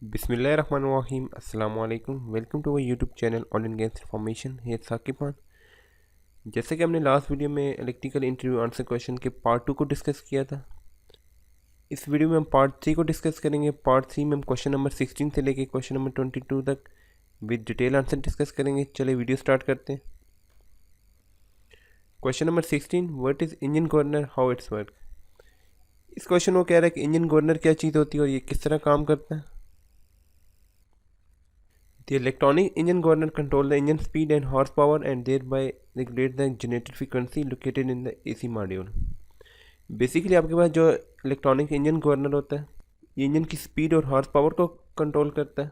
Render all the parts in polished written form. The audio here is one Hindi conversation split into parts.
बिस्मिल्लाहिर्रहमानिर्रहीम अस्सलाम वालेकुम। Welcome to our YouTube channel oil and gas information. है साकिब खान। जैसे कि हमने लास्ट वीडियो में इलेक्ट्रिकल इंटरव्यू आंसर क्वेश्चन के पार्ट 2 को डिस्कस किया था, इस वीडियो में हम पार्ट 3 को डिस्कस करेंगे। पार्ट 3 में हम क्वेश्चन नंबर 16 से लेके क्वेश्चन नंबर 22 तक विद डिटेल आंसर डिस्कस करेंगे। चलिए वीडियो स्टार्ट करते हैं। Question number 16, what is engine governor, how it's work. इस क्वेश्चन को कह रहा है कि इंजन गवर्नर क्या चीज़ होती है और ये किस तरह काम करता है। The electronic engine governor controls the engine speed and horsepower and thereby regulate the generator frequency located in the AC module. Basically आपके पास जो इलेक्ट्रॉनिक इंजन गवर्नर होता है, ये इंजन की स्पीड और हॉर्स पावर को कंट्रोल करता है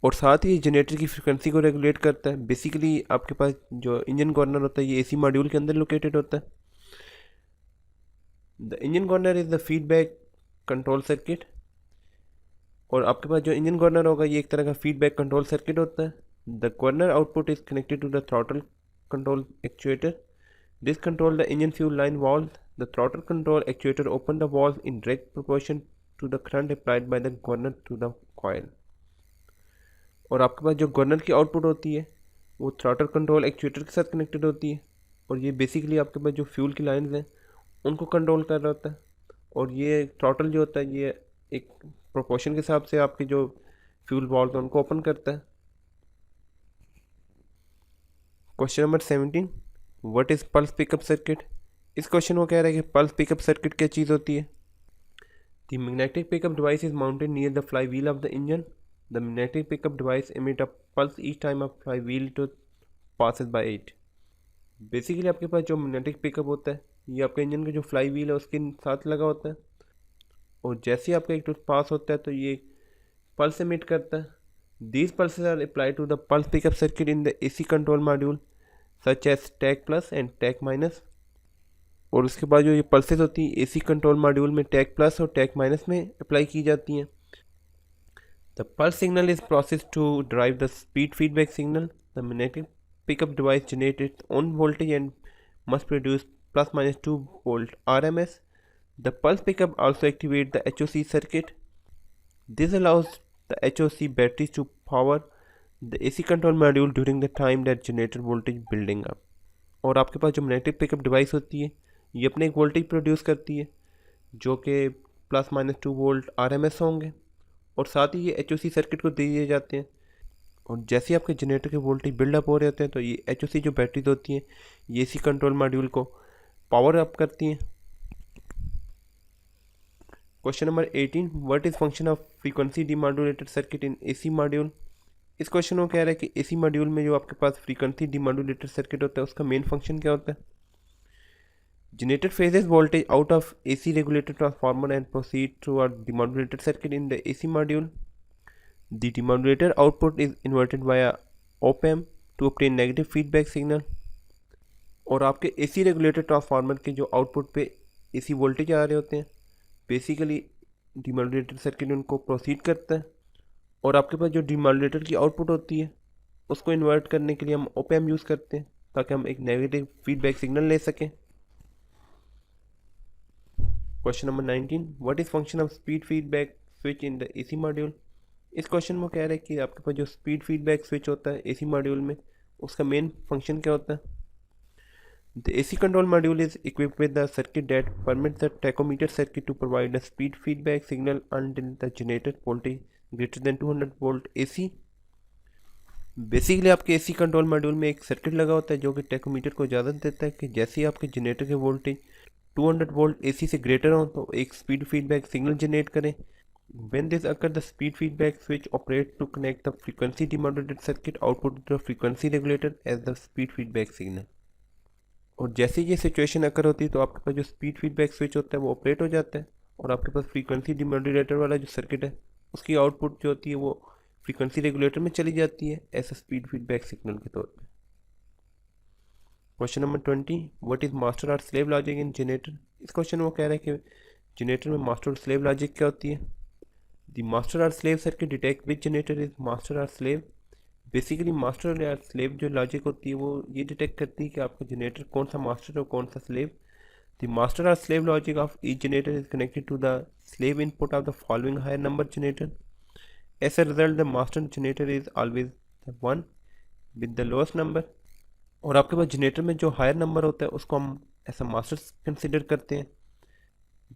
और साथ ही जनरेटर की फ्रिक्वेंसी को रेगुलेट करता है। बेसिकली आपके पास जो इंजन गवर्नर होता है ये एसी मॉड्यूल के अंदर लोकेटेड होता है। The engine governor is the feedback control circuit. और आपके पास जो इंजन गवर्नर होगा ये एक तरह का फीडबैक कंट्रोल सर्किट होता है। The governor output is connected to the throttle control actuator. This control the engine fuel line valve. The throttle control actuator open the valve in direct proportion to the current applied by the governor to the coil. और आपके पास जो गवर्नर की आउटपुट होती है वो थ्रॉटल कंट्रोल एक्चुएटर के साथ कनेक्टेड होती है और ये बेसिकली आपके पास जो फ्यूल की लाइन्स हैं उनको कंट्रोल कर रहा होता है। और ये थ्रॉटल जो होता है ये एक प्रोपोर्शन के हिसाब से आपके जो फ्यूल वाल्व है उनको ओपन करता है। Question number 17, what is pulse pickup circuit. इस क्वेश्चन को कह रहा है कि पल्स पिकअप सर्किट क्या चीज़ होती है। The magnetic pickup device is mounted near the fly wheel of the engine. The magnetic pickup device emit a pulse each time a fly wheel to passes by it. Basically आपके पास जो मैग्नेटिक पिकअप होता है ये आपके इंजन का जो फ्लाई व्हील है उसके साथ लगा होता है और जैसे ही आपका एक टूथ पास होता है तो ये पल्स एमिट करता है। These pulses are apply to the pulse pickup circuit in the AC control module such as tach plus and tach minus. और उसके बाद जो ये पल्सेस होती हैं एसी कंट्रोल मॉड्यूल में टैक प्लस और टैक माइनस में अप्लाई की जाती हैं। The pulse signal is process to drive the speed feedback signal. The magnetic pickup device generate its own voltage and must produce plus minus 2 volt RMS. The pulse pickup also activates the HOC circuit. This allows the HOC batteries to power the AC control module during the time that generator voltage building up. और आपके पास जो मैग्नेटिक पिकअप डिवाइस होती है ये अपने एक वोल्टेज प्रोड्यूस करती है जो कि प्लस माइनस 2 वोल्ट RMS होंगे और साथ ही ये HOC सर्किट को दे दिए जाते हैं। और जैसे ही आपके जनरेटर के वोल्टेज बिल्डअप हो रहे होते हैं तो ये HOC जो बैटरीज होती हैं ये AC कंट्रोल मॉड्यूल को पावर अप करती हैं। Question number 18, what is function of frequency demodulated circuit in AC module. इस क्वेश्चन को कह रहा है कि एसी मॉड्यूल में जो आपके पास फ्रीक्वेंसी डिमॉड्यूलेटेड सर्किट होता है उसका मेन फंक्शन क्या होता है। Generator phases voltage out of AC regulated transformer and proceed through our demodulated circuit in the AC module. The demodulator output is inverted by op amp to obtain negative feedback signal. और आपके एसी रेगुलेटेड ट्रांसफार्मर के जो आउटपुट पे एसी वोल्टेज आ रहे होते हैं बेसिकली डिमॉड्यूलेटर सर्किट उनको प्रोसीड करता है और आपके पास जो डिमॉड्यूलेटर की आउटपुट होती है उसको इन्वर्ट करने के लिए हम ऑप एम्प यूज़ करते हैं ताकि हम एक नेगेटिव फीडबैक सिग्नल ले सकें। Question number 19, what is function of speed feedback switch in the AC module. इस क्वेश्चन में कह रहे हैं कि आपके पास जो स्पीड फीडबैक स्विच होता है एसी मॉड्यूल में उसका मेन फंक्शन क्या होता है। The AC control module is equipped with the circuit that permits the tachometer circuit to provide a speed feedback signal until the generator voltage greater than 200 volt AC. Basically आपके AC कंट्रोल मॉड्यूल में एक सर्किट लगा होता है जो कि टैकोमीटर को इजाज़त देता है कि जैसे ही आपके जनरेटर के वोल्टेज 200 वोल्ट AC से ग्रेटर हो तो एक स्पीड फीडबैक सिग्नल जनरेट करें। When this occurs, the speed feedback switch operates to connect the frequency demodulated circuit output to the frequency regulator as the speed feedback signal. और जैसे ये सिचुएशन अकर होती है तो आपके पास जो स्पीड फीडबैक स्विच होता है वो ऑपरेट हो जाता है और आपके पास फ्रीक्वेंसी डिमॉड्यूलेटर वाला जो सर्किट है उसकी आउटपुट जो होती है वो फ्रीक्वेंसी रेगुलेटर में चली जाती है ऐसा स्पीड फीडबैक सिग्नल के तौर पे। Question number 20, what is master और स्लेव लॉजिक इन जनरेटर। इस क्वेश्चन में वो कह रहा है कि जनरेटर में मास्टर और स्लेव लॉजिक क्या होती है। द मास्टर और slave circuit detect which generator is master और स्लेव। बेसिकली मास्टर या स्लेव जो लॉजिक होती है वो ये डिटेक्ट करती है कि आपका जनरेटर कौन सा मास्टर और कौन सा स्लेव। द मास्टर और slave logic of each generator is connected to the slave input of the following higher number generator As a result, the master generator is always the one with the lowest number. और आपके पास जनरेटर में जो हायर नंबर होता है उसको हम ऐसा मास्टर कंसिडर करते हैं.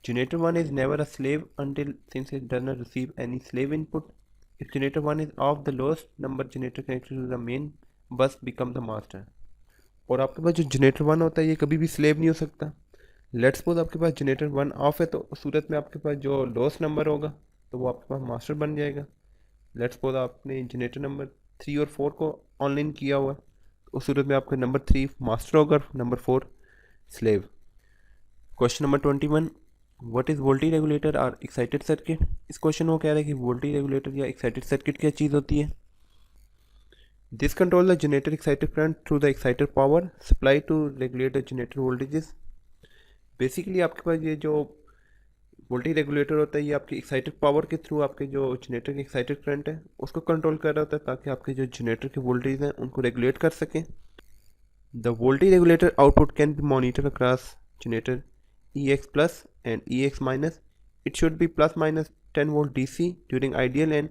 Generator 1 is never a slave until since it does not receive any slave input. If generator 1 is of the lowest number generator connected to the main bus become the master. और आपके पास जो जनरेटर 1 होता है ये कभी भी स्लेव नहीं हो सकता. लेट्स सपोज आपके पास जनरेटर 1 ऑफ है तो उस सूरत में आपके पास जो लोएस्ट नंबर होगा तो वो आपके पास मास्टर बन जाएगा. लेट्स सपोज आपने जनरेटर नंबर 3 और 4 को ऑनलाइन किया हुआ है तो उस सूरत में आपका नंबर 3 मास्टर होगा और number 4 slave. Question number 21, what is voltage regulator और एक्साइटेड सर्किट. इस क्वेश्चन को कह रहा है कि वोल्टेज रेगुलेटर या एक्साइटेड सर्किट क्या चीज़ होती है. This control the generator excited current through the excited power supply to regulate the generator voltages. Basically आपके पास ये जो वोल्टेज रेगुलेटर होता है ये आपकी एक्साइटेड पावर के थ्रू आपके जो जनरेटर के एक्साइटेड करंट है उसको कंट्रोल कर रहा होता है ताकि आपके जो जनरेटर के वोल्टेज हैं उनको रेगुलेट कर सकें. The voltage regulator output can be monitor across generator EX plus and EX minus. It should be plus minus 10 volt DC during ideal and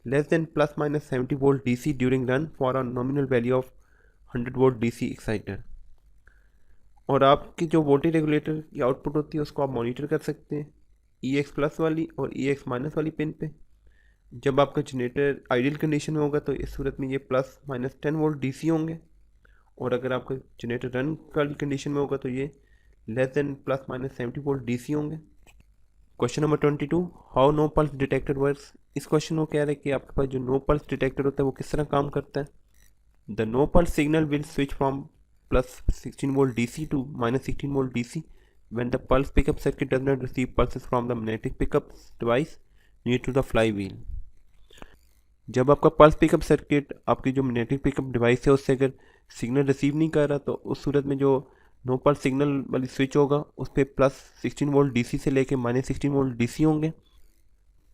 less than plus minus 70 volt DC during run for a nominal value of 100 volt DC exciter. और आपकी जो वोल्टेज रेगुलेटर की आउटपुट होती है उसको आप मॉनिटर कर सकते हैं EX प्लस वाली और EX माइनस वाली पिन पे. जब आपका जनरेटर आइडियल कंडीशन में होगा तो इस सूरत में ये प्लस माइनस 10 वोल्ट DC होंगे और अगर आपका जनरेटर रन वाली कंडीशन में होगा तो ये less than plus minus 70 volt DC होंगे. Question number 22, how no pulse detector works. इस क्वेश्चन को कह रहे हैं कि आपके पास जो नो पल्स डिटेक्टर होता है वो किस तरह काम करता है. The no pulse signal will switch from plus 16 volt DC to minus 16 volt DC when the pulse pickup circuit does not receive pulses from the magnetic pickup device near to the fly wheel. जब आपका पल्स पिकअप सर्किट आपकी जो मैग्नेटिक पिकअप डिवाइस है उससे अगर सिग्नल रिसीव नहीं कर रहा तो उस सूरत में जो नो पल्स सिग्नल वाली स्विच होगा उस पर प्लस 16 वोल्ट DC से लेके माइनस 16 वोल्ट DC होंगे.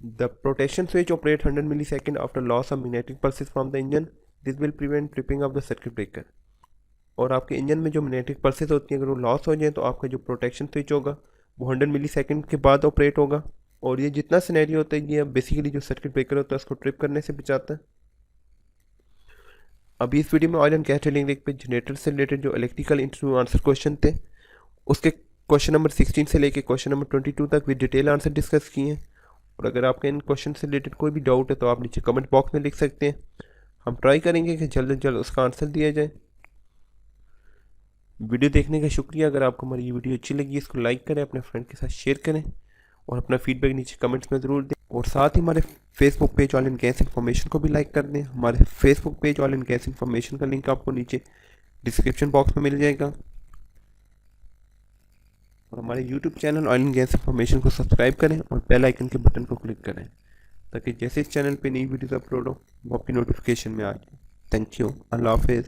The protection switch operate 100 millisecond after loss of magnetic pulses from the engine. This will prevent tripping of the circuit breaker. और आपके इंजन में जो मैग्नेटिक पल्सेस होती हैं अगर वो लॉस हो जाए तो आपका जो प्रोटेक्शन स्विच होगा वो 100 मिली सेकेंड के बाद ऑपरेट होगा. और ये जितना सिनेरियो होता है ये बेसिकली जो सर्किट ब्रेकर होता है उसको ट्रिप करने से बचाता है. अभी इस वीडियो में oil and gas drilling rig पे जनरेटर से रिलेटेड जो इलेक्ट्रिकल इंटरव्यू आंसर क्वेश्चन थे उसके क्वेश्चन नंबर 16 से लेके क्वेश्चन नंबर 22 तक भी डिटेल आंसर डिस्कस किए हैं. और अगर आपके इन क्वेश्चन से रिलेटेड कोई भी डाउट है तो आप नीचे कमेंट बॉक्स में लिख सकते हैं. हम ट्राई करेंगे कि जल्द से जल्द उसका आंसर दिया जाए. वीडियो देखने का शुक्रिया. अगर आपको हमारी ये वीडियो अच्छी लगी इसको लाइक करें, अपने फ्रेंड के साथ शेयर करें और अपना फीडबैक नीचे कमेंट्स में ज़रूर दें. और साथ ही हमारे Facebook page oil and gas information को भी लाइक कर दें. हमारे Facebook page oil and gas information का लिंक आपको नीचे डिस्क्रिप्शन बॉक्स में मिल जाएगा. और हमारे YouTube channel oil and gas information को सब्सक्राइब करें और बेल आइकन के बटन को क्लिक करें ताकि जैसे इस चैनल पे नई वीडियोस अपलोड हो वो आपकी नोटिफिकेशन में आ जाए. Thank you. अल्लाह हाफिज़.